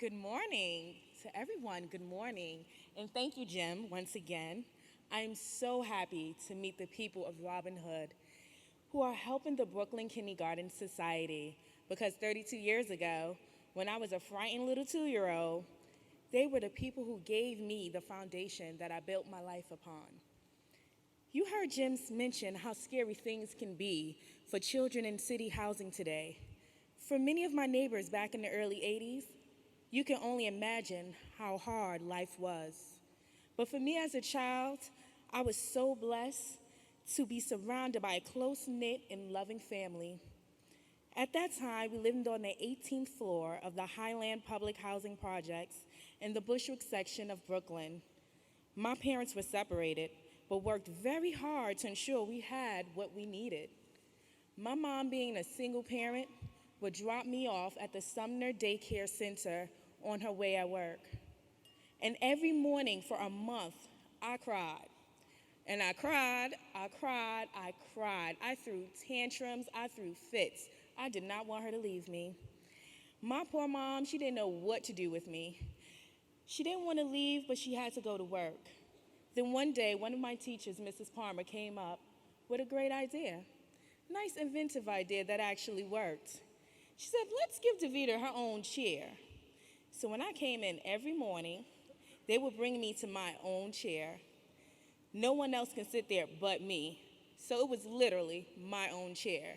Good morning to everyone. Good morning. And thank you, Jim, once again. I'm so happy to meet the people of Robin Hood who are helping the Brooklyn Kindergarten Society because 32 years ago, when I was a frightened little 2-year-old, they were the people who gave me the foundation that I built my life upon. You heard Jim mention how scary things can be for children in city housing today. For many of my neighbors back in the early 80s, you can only imagine how hard life was. But for me as a child, I was so blessed to be surrounded by a close-knit and loving family. At that time, we lived on the 18th floor of the Highland Public Housing Projects in the Bushwick section of Brooklyn. My parents were separated, but worked very hard to ensure we had what we needed. My mom, being a single parent, would drop me off at the Sumner Daycare Center on her way at work. And every morning for a month, I cried. And I cried, I cried, I cried. I threw tantrums, I threw fits. I did not want her to leave me. My poor mom, she didn't know what to do with me. She didn't want to leave, but she had to go to work. Then one day, one of my teachers, Mrs. Palmer, came up with a great idea. Nice inventive idea that actually worked. She said, let's give Davida her own chair. So when I came in every morning, they would bring me to my own chair. No one else can sit there but me. So it was literally my own chair.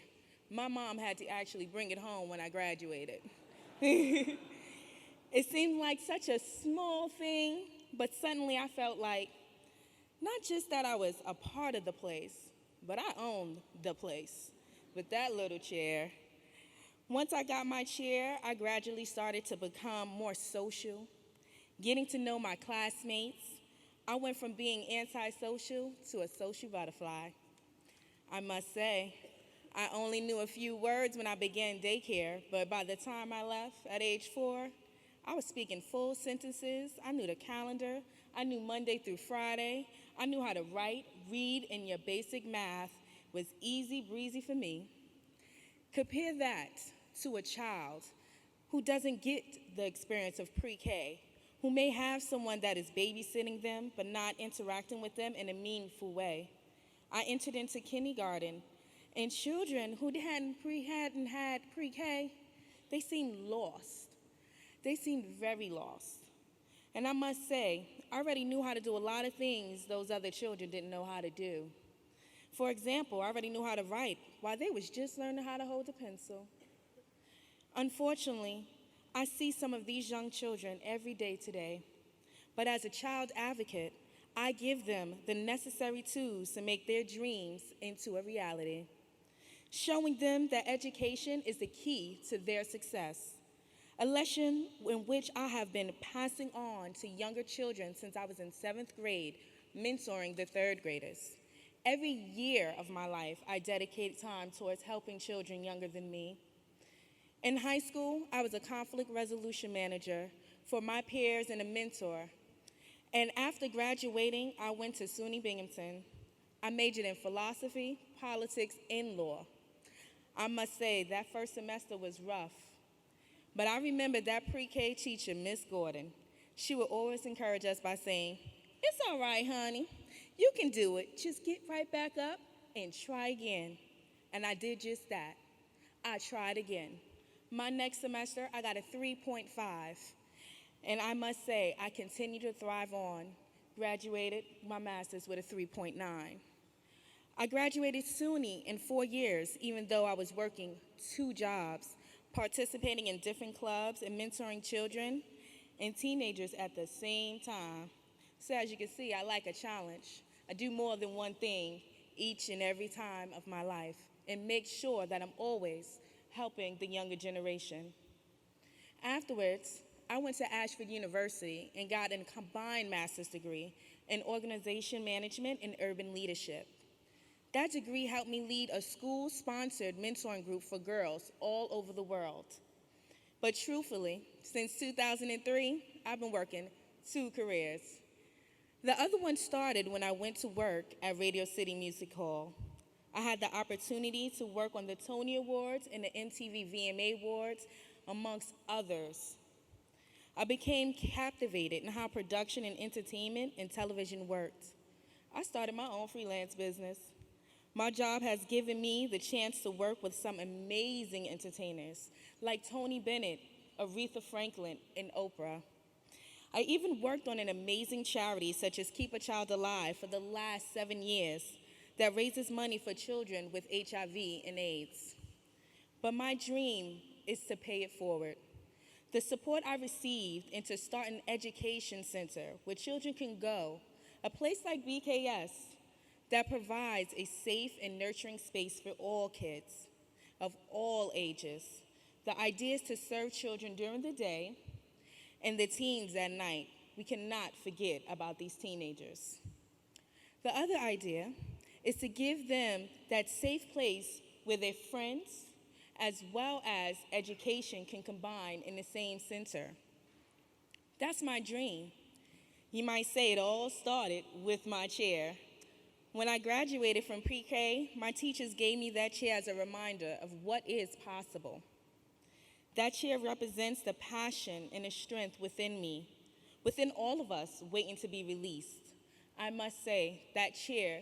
My mom had to actually bring it home when I graduated. It seemed like such a small thing, but suddenly I felt like not just that I was a part of the place, but I owned the place with that little chair. Once I got my chair, I gradually started to become more social, getting to know my classmates. I went from being antisocial to a social butterfly. I must say, I only knew a few words when I began daycare, but by the time I left at age 4, I was speaking full sentences. I knew the calendar. I knew Monday through Friday. I knew how to write, read, and your basic math was easy breezy for me. Compare that to a child who doesn't get the experience of pre-K, who may have someone that is babysitting them but not interacting with them in a meaningful way. I entered into kindergarten, and children who hadn't had pre-K, they seemed lost. They seemed very lost. And I must say, I already knew how to do a lot of things those other children didn't know how to do. For example, I already knew how to write while they was just learning how to hold a pencil. Unfortunately, I see some of these young children every day today. But as a child advocate, I give them the necessary tools to make their dreams into a reality, showing them that education is the key to their success, a lesson in which I have been passing on to younger children since I was in 7th grade, mentoring the 3rd graders. Every year of my life, I dedicated time towards helping children younger than me. In high school, I was a conflict resolution manager for my peers and a mentor. And after graduating, I went to SUNY Binghamton. I majored in philosophy, politics, and law. I must say, that first semester was rough. But I remember that pre-K teacher, Miss Gordon. She would always encourage us by saying, "It's all right, honey. You can do it. Just get right back up and try again." And I did just that. I tried again. My next semester, I got a 3.5. And I must say, I continued to thrive on, graduated my master's with a 3.9. I graduated SUNY in 4 years, even though I was working 2 jobs, participating in different clubs and mentoring children and teenagers at the same time. So as you can see, I like a challenge. I do more than one thing each and every time of my life and make sure that I'm always helping the younger generation. Afterwards, I went to Ashford University and got a combined master's degree in organization management and urban leadership. That degree helped me lead a school-sponsored mentoring group for girls all over the world. But truthfully, since 2003, I've been working 2 careers. The other one started when I went to work at Radio City Music Hall. I had the opportunity to work on the Tony Awards and the MTV VMA Awards, amongst others. I became captivated in how production and entertainment and television worked. I started my own freelance business. My job has given me the chance to work with some amazing entertainers like Tony Bennett, Aretha Franklin, and Oprah. I even worked on an amazing charity such as Keep a Child Alive for the last 7 years that raises money for children with HIV and AIDS. But my dream is to pay it forward. The support I received and to start an education center where children can go, a place like BKS that provides a safe and nurturing space for all kids of all ages. The idea is to serve children during the day and the teens at night. We cannot forget about these teenagers. The other idea is to give them that safe place where their friends as well as education can combine in the same center. That's my dream. You might say it all started with my chair. When I graduated from pre-K, my teachers gave me that chair as a reminder of what is possible. That chair represents the passion and the strength within me, within all of us waiting to be released. I must say, that chair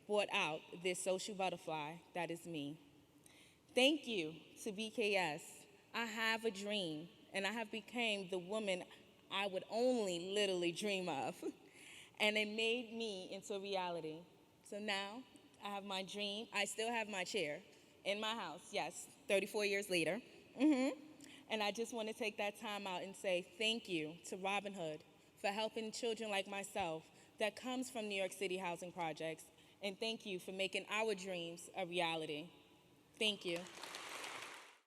brought out this social butterfly that is me. Thank you to BKS. I have a dream, and I have become the woman I would only literally dream of. And it made me into reality. So now I have my dream. I still have my chair in my house, yes, 34 years later. And I just want to take that time out and say thank you to Robin Hood for helping children like myself that comes from New York City housing projects. And thank you for making our dreams a reality. Thank you.